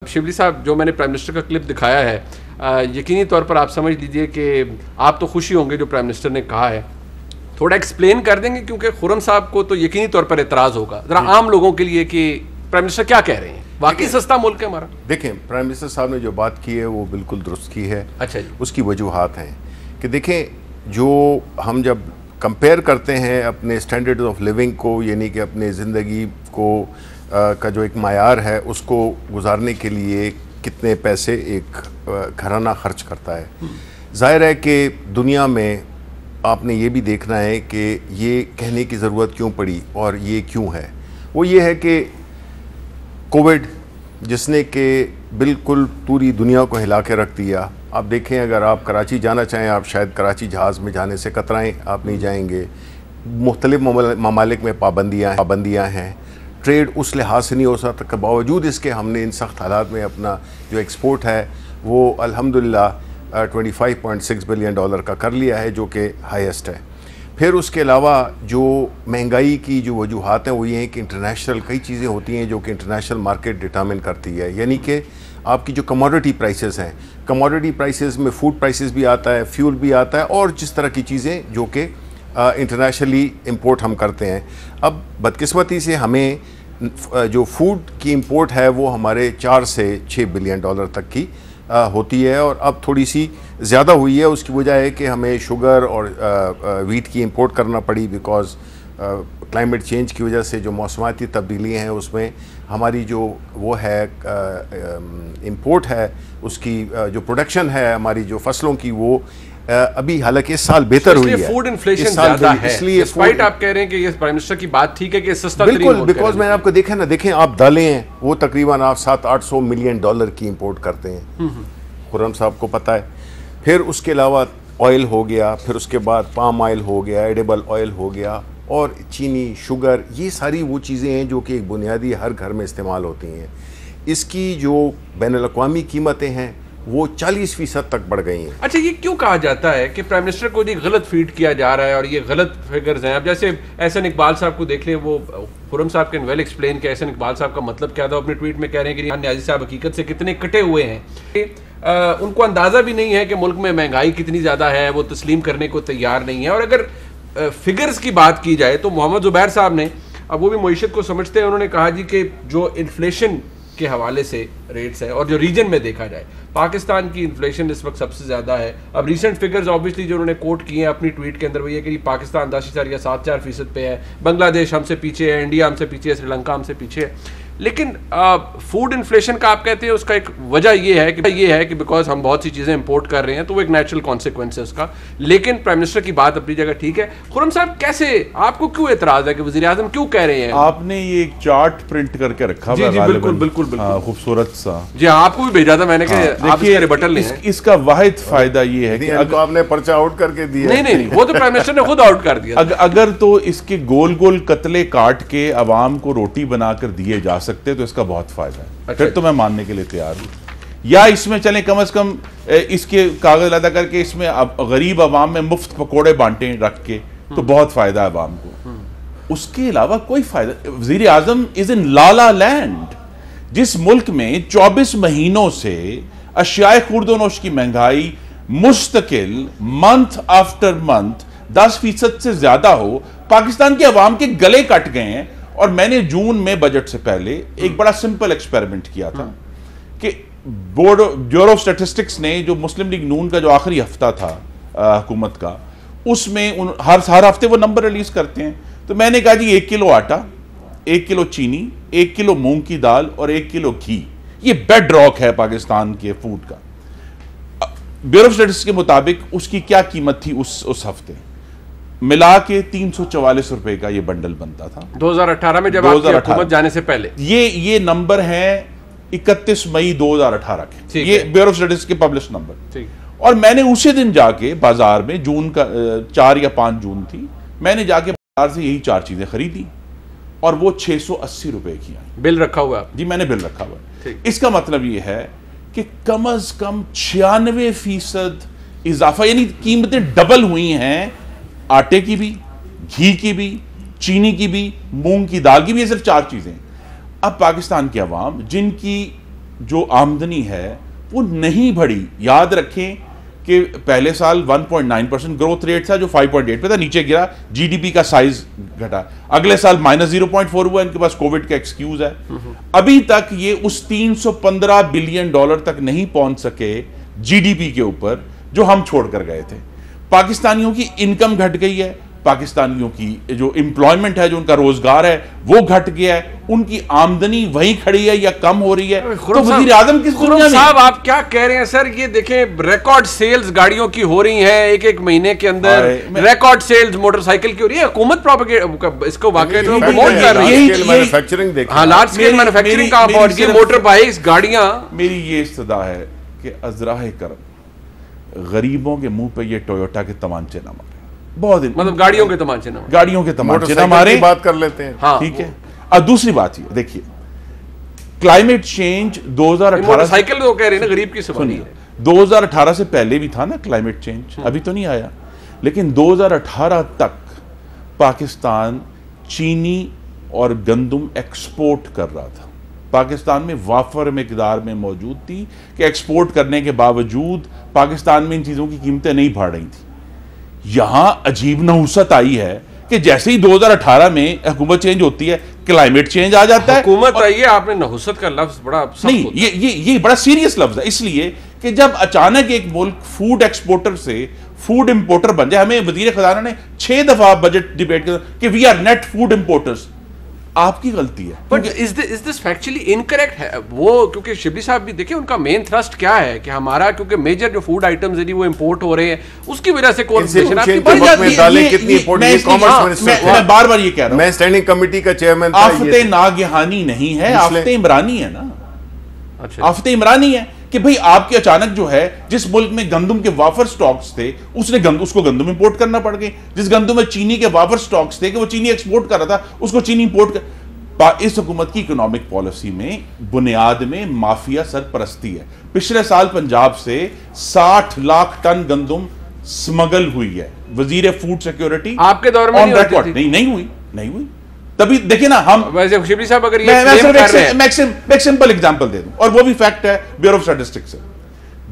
शिवली साहब, जो मैंने प्राइम मिनिस्टर का क्लिप दिखाया है, यकीनी तौर पर आप समझ लीजिए कि आप तो खुशी होंगे जो प्राइम मिनिस्टर ने कहा है। थोड़ा एक्सप्लेन कर देंगे, क्योंकि खुर्रम साहब को तो यकीनी तौर पर एतराज़ होगा, ज़रा आम लोगों के लिए कि प्राइम मिनिस्टर क्या कह रहे हैं। वाकई सस्ता मुल्क है हमारा। देखें, प्राइम मिनिस्टर साहब ने जो बात की है वो बिल्कुल दुरुस्त की है। अच्छा जी। उसकी वजूहात हैं कि देखें, जो हम जब कंपेयर करते हैं अपने स्टैंडर्ड ऑफ लिविंग को, यानी कि अपने ज़िंदगी को का जो एक मायार है उसको गुजारने के लिए कितने पैसे एक घराना खर्च करता है। जाहिर है कि दुनिया में आपने ये भी देखना है कि ये कहने की ज़रूरत क्यों पड़ी और ये क्यों है। वो ये है कि कोविड, जिसने कि बिल्कुल पूरी दुनिया को हिला के रख दिया। आप देखें, अगर आप कराची जाना चाहें, आप शायद कराची जहाज़ में जाने से कतराएं, आप नहीं जाएंगे। मुख्तलिफ ममालिक में पाबंदियाँ हैं। ट्रेड उस लिहाज से नहीं हो सकता के बावजूद इसके हमने इन सख्त हालात में अपना जो एक्सपोर्ट है वो अल्हम्दुलिल्लाह 25.6 बिलियन डॉलर का कर लिया है, जो कि हाईएस्ट है। फिर उसके अलावा जो महंगाई की जो वजूहात हैं वो ये हैं कि इंटरनेशनल कई चीज़ें होती हैं जो कि इंटरनेशनल मार्केट डिटरमिन करती है। यानी कि आपकी जो कमोडिटी प्राइसेस हैं, कमोडिटी प्राइसेस में फूड प्राइसेस भी आता है, फ्यूल भी आता है और जिस तरह की चीज़ें जो कि इंटरनेशनली इंपोर्ट हम करते हैं। अब बदकिस्मती से हमें जो फूड की इंपोर्ट है वो हमारे 4 से 6 बिलियन डॉलर तक की होती है, और अब थोड़ी सी ज़्यादा हुई है। उसकी वजह है कि हमें शुगर और वीट की इंपोर्ट करना पड़ी, बिकॉज़ क्लाइमेट चेंज की वजह से जो मौसमाती तब्दीलियाँ हैं उसमें हमारी जो वो है इंपोर्ट है, उसकी जो प्रोडक्शन है हमारी जो फसलों की, वो अभी हालांकि इस साल बेहतर हुई है। फूड इन्फ्लेशन ज़्यादा है, इसलिए आप कह रहे हैं कि ये प्राइम मिनिस्टर की बात ठीक है कि सस्ता बिल्कुल, बिकॉज मैंने आपको देखा ना, देखें आप दालें हैं वो तकरीबन आप 700-800 मिलियन डॉलर की इंपोर्ट करते हैं। खुर्रम साहब को पता है। फिर उसके अलावा ऑयल हो गया, फिर उसके बाद पाम ऑयल हो गया, एडिबल ऑयल हो गया, और चीनी, शुगर, ये सारी वो चीज़ें हैं जो कि एक बुनियादी हर घर में इस्तेमाल होती हैं। इसकी जो बैनुल-अक़वामी कीमतें हैं वो 40% तक बढ़ गई हैं। अच्छा, ये क्यों कहा जाता है कि प्राइम मिनिस्टर को जी गलत फीड किया जा रहा है और ये गलत फिगर्स हैं? अब जैसे एहसन इकबाल साहब को देख लें, वो खुर्रम साहब के वेल एक्सप्लेन किया एहसन इकबाल साहब का मतलब क्या था। अपने ट्वीट में कह रहे हैं कि न्याजी साहब हकीकत से कितने कटे हुए हैं। उनको अंदाज़ा भी नहीं है कि मुल्क में महंगाई कितनी ज़्यादा है, वो तस्लीम करने को तैयार नहीं है। और अगर फिगर्स की बात की जाए तो मोहम्मद ज़ुबैर साहब ने, अब वो भी मईशत को समझते हैं, उन्होंने कहा जी कि जो इन्फ्लेशन के हवाले से रेट्स है और जो रीजन में देखा जाए, पाकिस्तान की इन्फ्लेशन इस वक्त सबसे ज़्यादा है। अब रीसेंट फिगर्स ऑब्वियसली जो उन्होंने कोट किए हैं अपनी ट्वीट के अंदर, वो ये कि पाकिस्तान 10.74% पे है, बांग्लादेश हमसे पीछे है, इंडिया हमसे पीछे है, श्रीलंका हमसे पीछे है। लेकिन फूड इन्फ्लेशन का आप कहते हैं उसका एक वजह ये है कि बिकॉज हम बहुत सी चीज़ें इंपोर्ट कर रहे हैं, तो वो एक नेचुरल कॉन्सिक्वेंस है उसका। लेकिन प्राइम मिनिस्टर की बात अपनी जगह ठीक है। खुर्रम साहब, कैसे, आपको क्यों एतराज़ है कि वज़ीर आज़म क्यों कह रहे हैं? आपने ये एक चार्ट प्रिंट करके रखा जी, जी, बिल्कुल खूबसूरत सा। जी हाँ, आपको भी भेजा था मैंने कि आप इसका रिबटल लें। इसका वाहिद फायदा ये है कि अगर आपने पर्चा आउट करके दिया, नहीं, वो तो प्राइम मिनिस्टर ने खुद आउट कर दिया। अगर तो इसके गोल गोल कतले काट के अवाम को रोटी बनाकर दिए जा सकते तो इसका बहुत फायदा है। अच्छा, फिर तो मैं मानने के लिए तैयार हूं। या इसमें चलें, कम से कम इसके कागज लदा करके इसमें गरीब अवाम में मुफ्त पकोड़े बांटे रख के, तो बहुत फायदा है अवाम को। उसके अलावा कोई फायदा। वज़ीर आज़म इज इन लाला लैंड, जिस मुल्क में 24 महीनों से अशियाए खुर्दोनोश की महंगाई मुस्तकिल मंथ आफ्टर मंथ 10% से ज्यादा हो, पाकिस्तान के अवाम के गले कट गए हैं। और मैंने जून में बजट से पहले एक बड़ा सिंपल एक्सपेरिमेंट किया था कि ब्यूरो ऑफ स्टैटिस्टिक्स ने जो मुस्लिम लीग नून का जो आखिरी हफ्ता था हुकूमत का, उसमें हर हफ्ते वो नंबर रिलीज करते हैं। तो मैंने कहा जी 1 किलो आटा, 1 किलो चीनी, 1 किलो मूंग की दाल और 1 किलो घी, ये बेड रॉक है पाकिस्तान के फूड का। ब्यूरो ऑफ स्टैटिस्टिक्स के मुताबिक उसकी क्या कीमत थी उस हफ्ते, मिला के 344 रुपए का ये बंडल बनता था 2018 में, जब आपकी हुकूमत जाने से पहले। ये नंबर है 31 मई 2018 के, ये ब्यूरो ऑफ स्टैटिस्टिक्स के पब्लिश नंबर। और मैंने उसी दिन जाके बाजार में, जून का 4 या 5 जून थी, मैंने जाके बाजार से यही 4 चीजें खरीदी और वो 680 रुपए की आई। बिल रखा हुआ? जी, मैंने बिल रखा हुआ। इसका मतलब ये है कि कम अज कम 96% इजाफा, यानी कीमतें डबल हुई हैं, आटे की भी, घी की भी, चीनी की भी, मूंग की दाल की भी। ये सिर्फ 4 चीजें। अब पाकिस्तान की अवाम, जिनकी जो आमदनी है वो नहीं बढ़ी। याद रखें कि पहले साल 1.9% ग्रोथ रेट था जो 5.8 पे था, नीचे गिरा, जीडीपी का साइज घटा। अगले साल -0.4 हुआ, इनके पास कोविड का एक्सक्यूज है। अभी तक ये उस 315 बिलियन डॉलर तक नहीं पहुंच सके जीडीपी के ऊपर जो हम छोड़कर गए थे। पाकिस्तानियों की इनकम घट गई है, पाकिस्तानियों की जो एम्प्लॉयमेंट है, जो उनका रोजगार है वो घट गया है, उनकी आमदनी वहीं खड़ी है या कम हो रही है। तो वज़ीर आज़म किस दुनिया में? साहब आप क्या कह रहे हैं सर? ये देखें, रिकॉर्ड सेल्स गाड़ियों की हो रही हैं एक महीने के अंदर, रिकॉर्ड सेल्स मोटरसाइकिल की हो रही है। हुकूमत इसको वाकई प्रमोट कर रही है। मैन्युफैक्चरिंग देखिए, हाँ, लार्ज स्केल मैन्युफैक्चरिंग का पहुंच गई, मोटर बाइक्स, गाड़ियां। मेरी ये इस्तदा है कि अज़राए करम गरीबों के मुंह पे ये टोयोटा के तमांचे ना मारे, बहुत मतलब गाड़ियों के तमांचे ना, गाड़ियों के तमांचे ना मारे। बात कर लेते हैं, हाँ, ठीक है। अब दूसरी बात ये देखिए, क्लाइमेट चेंज 2018 मोटरसाइकिल तो कह रहे हैं ना गरीब की सवारी है। 2018 से पहले भी था ना क्लाइमेट चेंज, अभी तो नहीं आया, लेकिन 2018 तक पाकिस्तान चीनी और गंदम एक्सपोर्ट कर रहा था। पाकिस्तान में वाफर मिकदार में मौजूद थी कि एक्सपोर्ट करने के बावजूद पाकिस्तान में इन चीज़ों की कीमतें नहीं बढ़ रही थी। यहां अजीब नहुसत आई है कि जैसे ही 2018 में हुकूमत चेंज होती है, क्लाइमेट चेंज आ जाता है। हुकूमत आई है, आपने नहुसत का लफ्ज बड़ा नहीं, ये बड़ा सीरियस लफ्ज है, इसलिए कि जब अचानक एक मुल्क फूड एक्सपोर्टर से फूड इंपोर्टर बन जाए। हमें वजीर खजाना ने 6 दफा बजट डिबेट किया कि we are net food importers. आपकी गलती है। But is this factually incorrect है वो? क्योंकि शिबली साहब भी देखिए, उनका मेन थ्रस्ट क्या है कि हमारा, क्योंकि मेजर जो फूड आइटम्स है वो इंपोर्ट हो रहे हैं, उसकी वजह से मैं बार-बार ये कह रहा हूं, मैं स्टैंडिंग कमेटी का चेयरमैन था। आफते नागहानी नहीं है, आफते इमरानी है ना। अच्छा, आफते इमरानी है कि भाई आपके अचानक जो है, जिस मुल्क में गंदम के वाफर स्टॉक्स थे उसको गंदम इंपोर्ट करना पड़ गई। जिस गंदम में चीनी के वाफर स्टॉक्स थे कि वो चीनी एक्सपोर्ट कर रहा था, उसको चीनी इंपोर्ट कर। इस हुकूमत की इकोनॉमिक पॉलिसी में बुनियाद में माफिया सरपरस्ती है। पिछले साल पंजाब से 60 लाख टन गंदम स्मगल हुई है। वजीर फूड सिक्योरिटी आपके दौर में नहीं हुई। तभी देखिए ना, हम वैसे शिबली साहब अगर ये मैं सिंपल एग्जांपल दे दूं, और वो भी फैक्ट है ब्यूरो ऑफ स्टैटिस्टिक्स से।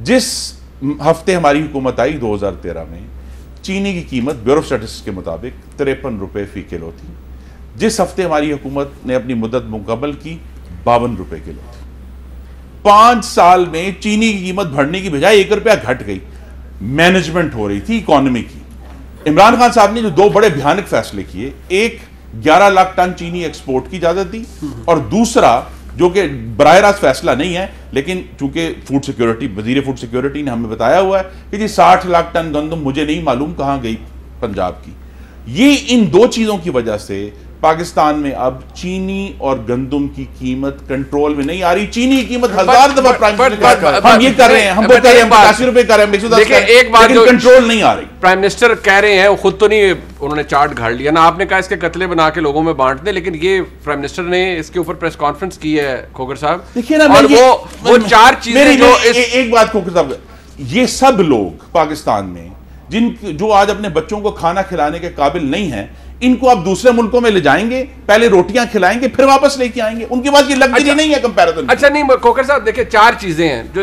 जिस हफ्ते हमारी हुकूमत आई 2013 में, चीनी की कीमत ब्यूरो ऑफ स्टैटिस्टिक्स के मुताबिक 53 रुपए फी किलो थी। जिस हफ्ते हमारी हुकूमत ने अपनी मुद्दत मुकम्मल की, 52 रुपए किलो थी। 5 साल में चीनी की कीमत बढ़ने की बजाय 1 रुपया घट गई। मैनेजमेंट हो रही थी इकोनॉमी की। इमरान खान साहब ने जो 2 बड़े भयानक फैसले किए, एक 11 लाख टन चीनी एक्सपोर्ट की इजाजत दी, और दूसरा जो कि बराह रास्त फैसला नहीं है, लेकिन चूंकि फूड सिक्योरिटी, वजीर फूड सिक्योरिटी ने हमें बताया हुआ है कि जी 60 लाख टन गंदम मुझे नहीं मालूम कहां गई पंजाब की। ये इन 2 चीजों की वजह से पाकिस्तान में अब चीनी और गंदम की कीमत कंट्रोल में नहीं आ रही। चीनी की कीमत 1000 दफा प्राइम मिनिस्टर हम ये कर रहे हैं, हम वो कर रहे हैं, 85 रुपए कर रहे हैं, 110 एक बात जो कंट्रोल नहीं आ रही। प्राइम मिनिस्टर कह रहे हैं, वो खुद तो नहीं, उन्होंने चार्ट घाड़ लिया ना, आपने कहा इसके कतले बना के लोगों में बांट दें, लेकिन ये प्राइम मिनिस्टर ने इसके ऊपर प्रेस कॉन्फ्रेंस की है खोगर साहब। देखिए ना, और वो 4 चीजें जो एक बात खोगर साहब, ये सब लोग पाकिस्तान में जो आज अपने बच्चों को खाना खिलाने के काबिल नहीं है, इनको आप दूसरे मुल्कों में ले जाएंगे, पहले रोटियां खिलाएंगे, फिर वापस लेके आएंगे। उनके पास ये लग्जरी नहीं है कंपैरिजन। अच्छा नहीं खोकर साहब, देखिए 4 चीजें हैं जो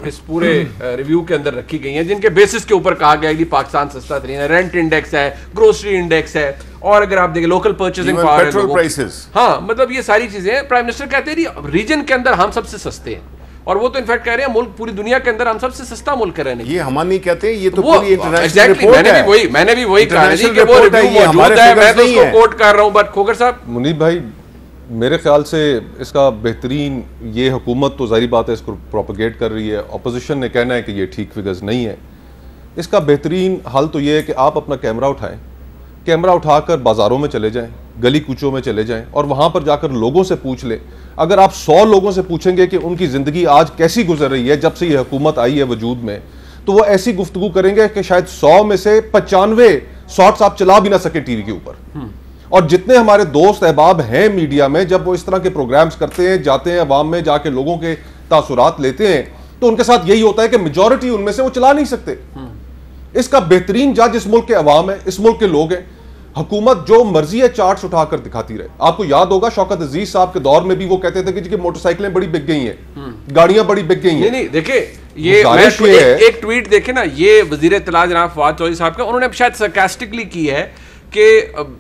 इस पूरे रिव्यू के अंदर रखी गई हैं, जिनके बेसिस के ऊपर कहा गया है कि पाकिस्तान सस्ता तरीन है। रेंट इंडेक्स है, ग्रोसरी इंडेक्स है, और अगर आप देखें local purchasing power, petrol prices, हाँ, मतलब ये सारी चीजें हैं। प्राइम मिनिस्टर कहते हैं रीजन के अंदर हम सबसे सस्ते हैं, और वो तो इनफैक्ट कह रहे हैं मुल्क पूरी दुनिया के अंदर हम सबसे सस्ता मुल्क है रहने। ये हम नहीं कहते, ये तो पूरी इंटरनेशनल रिपोर्ट है। मैंने भी वही कहा कि वो रिव्यू मौजूद है, मैं तो उसको कोट कर रहा हूं। बट खोकर साहब, मुनीब भाई, मेरे ख्याल से इसका बेहतरीन, ये हुकूमत तो ज़ाहिर बात है इसको प्रोपगेट कर रही है, अपोजिशन ने कहना है कि ये ठीक फिगर्स नहीं है। इसका बेहतरीन हल तो ये है कि आप अपना कैमरा उठाएं, कैमरा उठाकर बाज़ारों में चले जाएं, गली कूचों में चले जाएं, और वहाँ पर जाकर लोगों से पूछ लें। अगर आप 100 लोगों से पूछेंगे कि उनकी ज़िंदगी आज कैसी गुजर रही है जब से ये हुकूमत आई है वजूद में, तो वो ऐसी गुफ्तगू करेंगे कि शायद 100 में से 95 शॉट्स आप चला भी ना सके टीवी के ऊपर। और जितने हमारे दोस्त अहबाब हैं मीडिया में, जब वो इस तरह के प्रोग्राम्स करते हैं, जाते हैं अवाम में, जाके लोगों के तासुरात लेते हैं, तो उनके साथ यही होता है कि मेजॉरिटी उनमें से वो चला नहीं सकते। इसका बेहतरीन जज इस मुल्क के अवाम है, इस मुल्क के लोग हैं। हुकूमत जो मर्जी है चार्ट्स उठाकर दिखाती रहे। आपको याद होगा शौकत अजीज साहब के दौर में भी वो कहते थे कि मोटरसाइकिलें बड़ी बिक गई हैं, गाड़ियां बड़ी बिक गई हैं। नहीं देखिए ये एक ट्वीट देखे ना, ये वजीर इत्तला जनाब फवाद चौधरी साहब का, उन्होंने शायद सरकास्टिकली की है कि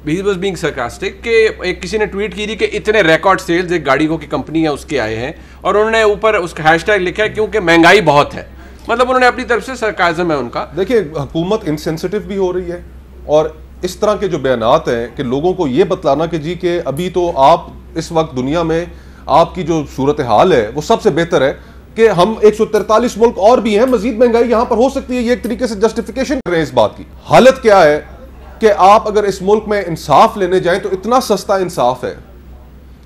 ही वाज बीइंग सरकास्टिक कि एक किसी ने ट्वीट की थी कि इतने रिकॉर्ड सेल्स एक गाड़ी को की कंपनी है उसके आए हैं, और उन्होंने ऊपर उसका हैशटैग लिखा है क्योंकि महंगाई बहुत है। मतलब उन्होंने अपनी तरफ से सरकाज़म है उनका। देखिए हुकूमत इनसेंसिटिव भी हो रही है, और इस तरह के जो बयानात हैं कि लोगों को ये बतलाना कि जी कि अभी तो आप इस वक्त दुनिया में आपकी जो सूरत हाल है वो सबसे बेहतर है कि हम 143 मुल्क और भी हैं, मजीद महंगाई यहां पर हो सकती है, ये एक तरीके से जस्टिफिकेशन कर रहे हैं इस बात की। हालत क्या है कि आप अगर इस मुल्क में इंसाफ लेने जाएं तो इतना सस्ता इंसाफ है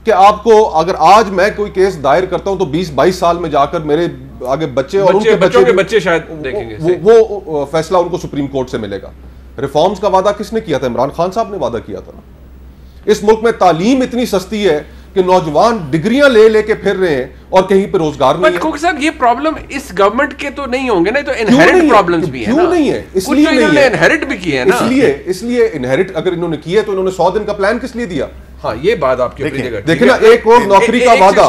कि आपको, अगर आज मैं कोई केस दायर करता हूं तो 20-22 साल में जाकर मेरे आगे बच्चे और उनके बच्चों के बच्चे शायद देखेंगे, वो फैसला उनको सुप्रीम कोर्ट से मिलेगा। रिफॉर्म्स का वादा किसने किया था? इमरान खान साहब ने वादा किया था ना। इस मुल्क में तालीम इतनी सस्ती है कि नौजवान डिग्रियां ले लेके फिर रहे हैं और कहीं पे रोजगार नहीं है। साहब ये प्रॉब्लम इस गवर्नमेंट के तो नहीं होंगे ना, तो इनहेरिट प्रॉब्लम्स भी है ना। क्यों नहीं है? इसलिए नहीं है, इनहेरिट भी किए हैं ना। इसलिए इनहेरिट अगर इन्होंने किया तो इन्होंने 100 दिन का प्लान किस लिए दिया? हाँ, ये बात आपकी देखिए ना, 1 करोड़ नौकरी का वादा,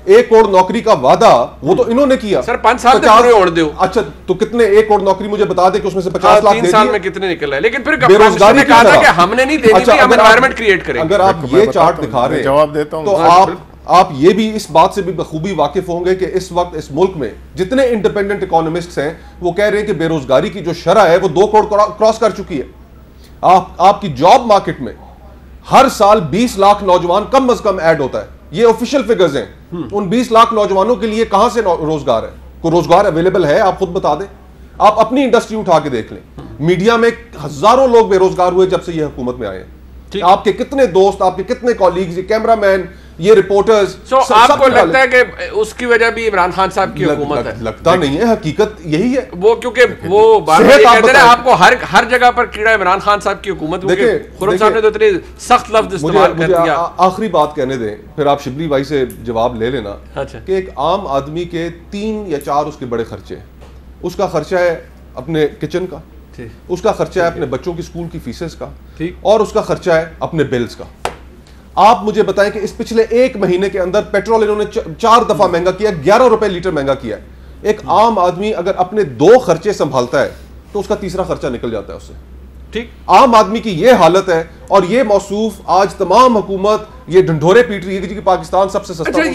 1 करोड़ नौकरी का वादा वो तो इन्होंने किया। सर 5 साल तक पूरे ओढ़ दो। अच्छा तो कितने 1 करोड़ नौकरी मुझे बता दे कि उसमें से 50 लाख 3 साल में कितने निकल रहे? लेकिन फिर बेरोजगारी कहा था कि हमने नहीं देनी थी, हम एनवायरनमेंट क्रिएट करेंगे। अगर आप ये चार्ट दिखा रहे हैं, जवाब देता हूं, तो आप ये भी इस बात से भी बखूबी वाकिफ होंगे कि इस वक्त इस मुल्क में जितने इंडिपेंडेंट इकोनॉमिस्ट्स हैं वो कह रहे हैं कि बेरोजगारी की जो शरह है वो 2 करोड़ क्रॉस कर चुकी है। आपकी जॉब मार्केट में हर साल 20 लाख नौजवान कम अज कम ऐड होता है, ये ऑफिशियल फिगर्स हैं। उन 20 लाख नौजवानों के लिए कहां से रोजगार है? कोई रोजगार अवेलेबल है? आप खुद बता दें। आप अपनी इंडस्ट्री उठा के देख लें, मीडिया में हजारों लोग बेरोजगार हुए जब से ये हुकूमत में आए हैं। आपके कितने दोस्त, आपके कितने कॉलीग्स, ये कैमरामैन, ये रिपोर्टर्स, आपको लगता है कि उसकी वजह भी इमरान खान साहब की हुकूमत है? लगता नहीं है, हकीकत यही है। वो क्योंकि वो बात कहते हैं आपको हर जगह पर कीड़ा इमरान खान साहब की हुकूमत। देखिए खुर्रम साहब ने तो इतने सख्त लफ्ज इस्तेमाल कर दिया। आखिरी बात कहने दें, फिर आप शिबली भाई से जवाब ले लेना। अच्छा। कि एक आम आदमी के 3 या 4 उसके बड़े खर्चे, उसका खर्चा है अपने किचन का, उसका खर्चा है अपने बच्चों की स्कूल की फीसेस का, और उसका खर्चा है अपने बिल्स का। आप मुझे बताएं कि इस पिछले 1 महीने के अंदर पेट्रोल इन्होंने 4 दफा महंगा किया, 11 रुपए लीटर महंगा किया है। एक आम आदमी अगर अपने 2 खर्चे संभालता है तो उसका तीसरा खर्चा निकल जाता है उससे। ठीक, आम आदमी की यह हालत है, और यह मौसूफ आज तमाम हुकूमत ये ढंढोरे पीट रही है कि पाकिस्तान सबसे सस्ता।